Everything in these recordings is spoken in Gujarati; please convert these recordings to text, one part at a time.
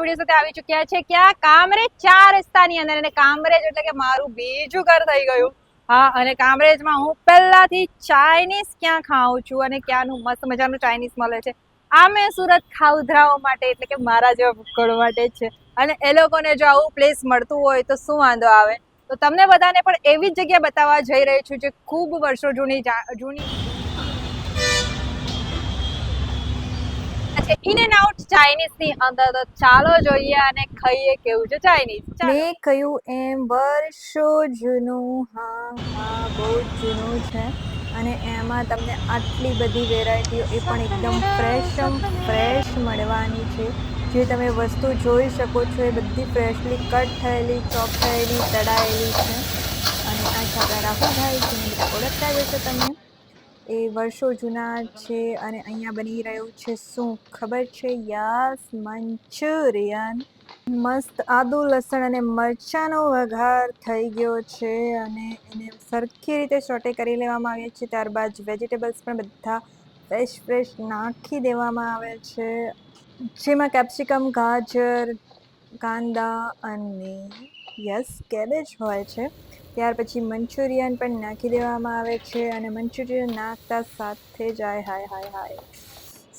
વિડીયો સાથે આવી ચૂક્યા છે ક્યાં કામરેજ 4 રસ્તાની અંદર અને કામરેજ એટલે કે મારું બીજું ઘર થઈ ગયું. હા, અને કામરેજમાં હું પહેલાથી ચાઇનીઝ ક્યાં ખાઉં છું અને ક્યાંનું મસ્ત મજાનું ચાઇનીઝ મળે છે. આ મેં સુરત ખાઉધરાઓ માટે એટલે કે મારા જેવા ભૂક્કડો માટે જ છે. અને એ લોકોને જો આવું પ્લેસ મળતું હોય તો શું વાંધો આવે. તો તમને બધાને પણ એવી જ જગ્યા બતાવવા જઈ રહી છું જે ખૂબ વર્ષો જૂની ઇન એન્ડ આઉટ ચાઇનીઝ ની અંદર. તો ચાલો જોઈએ અને ખાઈએ કેવું છે ચાઇનીઝ. મેં કહ્યું એમ વર્ષો જૂનું, હા બહુ જ જૂનું છે. અને એમાં તમને આટલી બધી વેરાયટીઓ એ પણ એકદમ ફ્રેશ મળવાની છે. જે તમે વસ્તુ જોઈ શકો છો એ બધી ફ્રેશલી કટ થયેલી, ચોપ થયેલી, તળાયેલી છે. અને આ છે આપણા રાહુલભાઈ, જેને બધા ઓળખતા જ હશો તમે. એ વર્ષો જૂના છે અને અહીંયા બની રહ્યું છે શું ખબર છે? Yes, Manchurian. મસ્ત આદુ, લસણ અને મરચાંનો વઘાર થઈ ગયો છે અને એને સરખી રીતે સોટે કરી લેવામાં આવ્યા છે. ત્યારબાદ વેજીટેબલ્સ પણ બધા ફ્રેશ નાખી દેવામાં આવે છે, જેમાં કેપ્સિકમ, ગાજર, કાંદા અને યસ કેબેજ હોય છે. ત્યાર પછી મંચુરિયન પણ નાખી દેવામાં આવે છે અને મંચુરિયન નાખતા સાથે જ હાય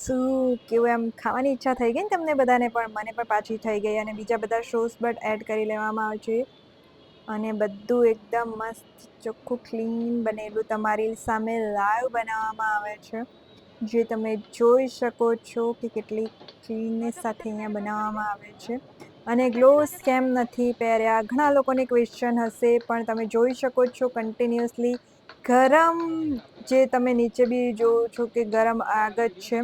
શું કેવું, એમ ખાવાની ઈચ્છા થઈ ગઈ ને તમને બધાને, પણ મને પણ પાછી થઈ ગઈ. અને બીજા બધા સોસ બટ એડ કરી લેવામાં આવે છે અને બધું એકદમ મસ્ત ચોખ્ખું ક્લીન બનેલું તમારી સામે લાઈવ બનાવવામાં આવે છે, જે તમે જોઈ શકો છો કે કેટલી ક્લીનનેસ સાથે અહીંયા બનાવવામાં આવે છે. અને ગ્લોવ્સ કેમ નથી પહેર્યા, ઘણા લોકોને ક્વેશ્ચન હશે, પણ તમે જોઈ શકો છો કન્ટિન્યુઅસલી ગરમ, જે તમે નીચે બી જોવો છો કે ગરમ આગ જ છે.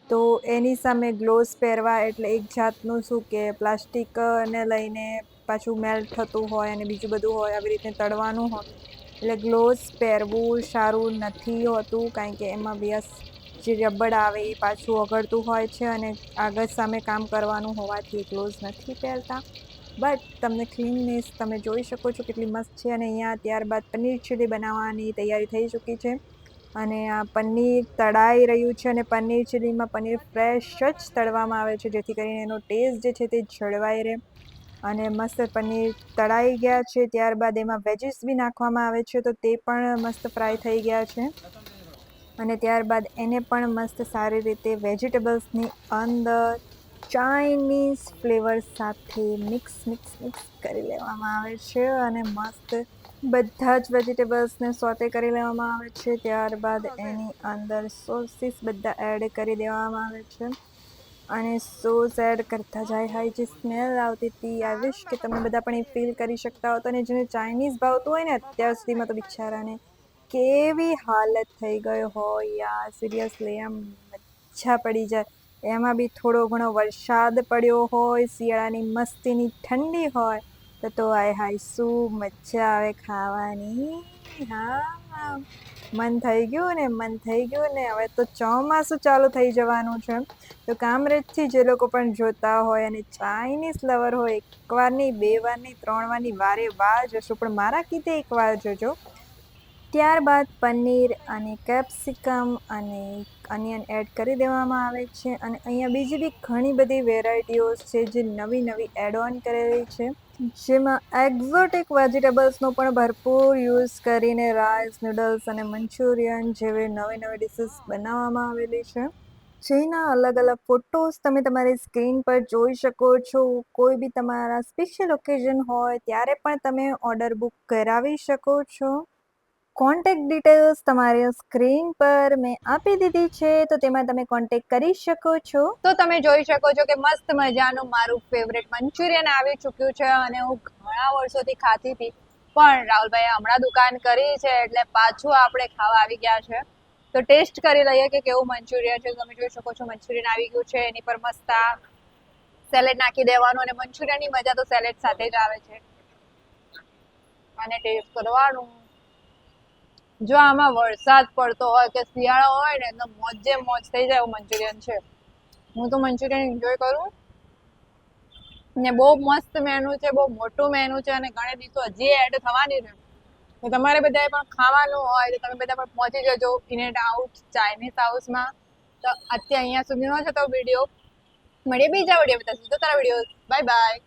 તો એની સામે ગ્લોવ્સ પહેરવા એટલે એક જાતનું શું કે પ્લાસ્ટિકને લઈને પાછું મેલ્ટ થતું હોય અને બીજું બધું હોય, આવી રીતે તળવાનું હોય, એટલે ગ્લોવ્સ પહેરવું સારું નથી હોતું, કારણ કે એમાં જે રબડ આવે એ પાછું ઓગળતું હોય છે અને આગળ સામે કામ કરવાનું હોવાથી ગ્લોવ્સ નથી પહેરતા. બટ તમને ક્લીનનેસ તમે જોઈ શકો છો કેટલી મસ્ત છે. અને અહીંયા ત્યારબાદ પનીર ચીલી બનાવવાની તૈયારી થઈ ચૂકી છે અને આ પનીર તળાઈ રહ્યું છે અને પનીર ચીલીમાં પનીર ફ્રેશ જ તળવામાં આવે છે, જેથી કરીને એનો ટેસ્ટ જે છે તે જળવાઈ રહે. અને મસ્ત પનીર તળાઈ ગયા છે. ત્યારબાદ એમાં વેજીસ બી નાખવામાં આવે છે, તો તે પણ મસ્ત ફ્રાય થઈ ગયા છે. અને ત્યારબાદ એને પણ મસ્ત સારી રીતે વેજીટેબલ્સની અંદર ચાઇનીઝ ફ્લેવર સાથે મિક્સ કરી લેવામાં આવે છે અને મસ્ત બધા જ વેજીટેબલ્સને સોતે કરી લેવામાં આવે છે. ત્યારબાદ એની અંદર સોસીસ બધા એડ કરી દેવામાં આવે છે અને સોસ એડ કરતા જાય હાય જે સ્મેલ આવતી હતી, આઈ વિશ કે તમે બધા પણ એ ફીલ કરી શકતા હો. અને જેને ચાઇનીઝ ભાવતું હોય ને અત્યાર સુધીમાં, તો બિચારાને કેવી હાલત થઈ ગઈ હોય યાર, સિરિયસલી એમ મજા પડી જાય. એમાં બી થોડો ઘણો વરસાદ પડ્યો હોય, શિયાળાની મસ્તીની ઠંડી હોય, તો હાય શું મજા આવે ખાવાની. હા, મન થઈ ગયું ને. હવે તો ચોમાસું ચાલુ થઈ જવાનું છે, તો કામરેજથી જે લોકો પણ જોતા હોય અને ચાઇનીઝ લવર હોય, એકવાર નહીં, 2 વાર નહીં, 3 વાર નહીં, વારે વાર જશો, પણ મારા કીધે એકવાર જજો. ત્યારબાદ પનીર અને કેપ્સિકમ અને અનિયન એડ કરી દેવામાં આવે છે. અને અહીંયા બીજી બી ઘણી બધી વેરાયટીઓ છે જે નવી એડ ઓન કરેલી છે, જેમાં એક્ઝોટિક વેજીટેબલ્સનો પણ ભરપૂર યુઝ કરીને રાઈસ, નૂડલ્સ અને મંચુરિયન જેવી નવી ડિશિસ બનાવવામાં આવેલી છે, જેના અલગ ફોટોઝ તમે તમારી સ્ક્રીન પર જોઈ શકો છો. કોઈ બી તમારા સ્પેશિયલ ઓકેઝન હોય ત્યારે પણ તમે ઓર્ડર બુક કરાવી શકો છો. કોન્ટેક્ટ ડિટેલ્સ તમારી સ્ક્રીન પર મેં આપી દીધી છે, તો તેમાં તમે કોન્ટેક્ટ કરી શકો છો. તો તમે જોઈ શકો છો કે મસ્ત મજાનું મારું ફેવરેટ મંચુરિયન આવી ચૂક્યું છે અને હું ઘણા વર્ષોથી ખાતી હતી, પણ રાહુલભાઈએ હમણાં દુકાન કરી છે એટલે પાછું આપણે ખાવા આવી ગયા છે. તો ટેસ્ટ કરી લઈએ કે કેવું મંચુરિયન છે. તમે જોઈ શકો છો મંચુરિયન આવી ગયું છે, એની પર મસ્ત સેલેડ નાખી દેવાનું અને મંચુરિયનની મજા તો સેલેડ સાથે જ આવે છે. અને ટેસ્ટ કરવાનું. જો આમાં વરસાદ પડતો હોય કે શિયાળો હોય ને, તો મોજે મોજ થઈ જાય એવું મંચુરિયન છે. હું તો મંચુરિયન એન્જોય કરું ને. બહુ મસ્ત મેનુ છે, બહુ મોટું મેનુ છે અને ઘણી ડીશો હજી એડ થવાની છે. તો તમારે બધાએ પણ ખાવાનું હોય તો તમે બધા પણ પહોંચી જજો ઇન એન્ડ આઉટ ચાઇનીઝ હાઉસમાં. તો અત્યારે અહીંયા સુધીનો છે તો વિડીયો મળીએ બીજા વિડીયો બધા તો તારા વિડીયો બાય બાય.